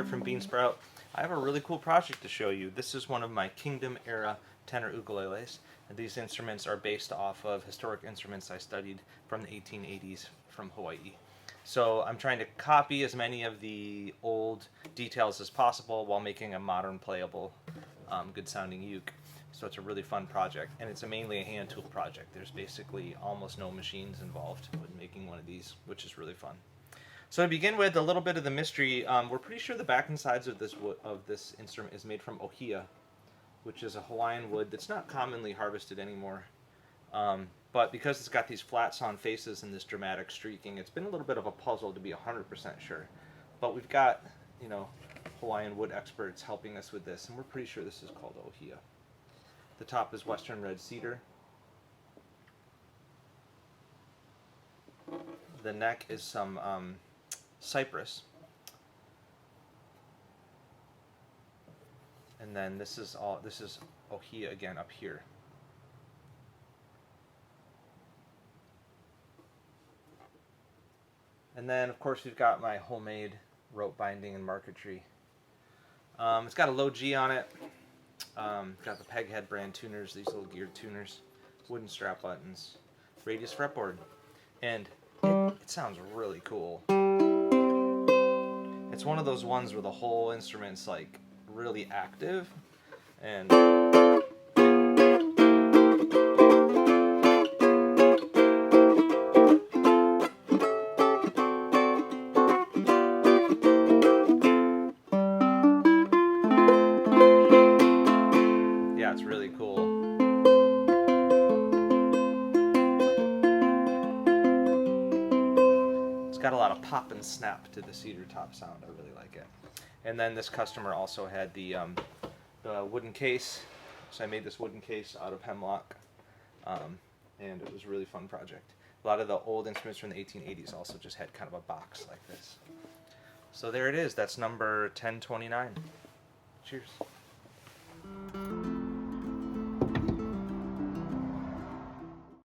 from Bean Sprout. I have a really cool project to show you. This is one of my Kingdom era tenor ukuleles. And these instruments are based off of historic instruments I studied from the 1880s from Hawaii. So I'm trying to copy as many of the old details as possible while making a modern playable, good sounding uke. So it's a really fun project, and it's mainly a hand tool project. There's basically almost no machines involved with making one of these, which is really fun. So to begin with, a little bit of the mystery. We're pretty sure the back and sides of this instrument is made from Ohia, which is a Hawaiian wood that's not commonly harvested anymore. But because it's got these flat sawn faces and this dramatic streaking, it's been a little bit of a puzzle to be 100% sure. But we've got, Hawaiian wood experts helping us with this, and we're pretty sure this is called Ohia. The top is Western red cedar. The neck is some cypress. And then this is Ohia again up here. And then of course we've got my homemade rope binding and marquetry. It's got a low G on it. Got the Peghead brand tuners, these little geared tuners, wooden strap buttons, radius fretboard, and it sounds really cool. It's one of those ones where the whole instrument's like really active, and yeah, it's really cool. It's got a lot of pop and snap to the cedar top sound. I really like it. And then this customer also had the wooden case. So I made this wooden case out of hemlock, and it was a really fun project. A lot of the old instruments from the 1880s also just had kind of a box like this. So there it is. That's number 1029. Cheers.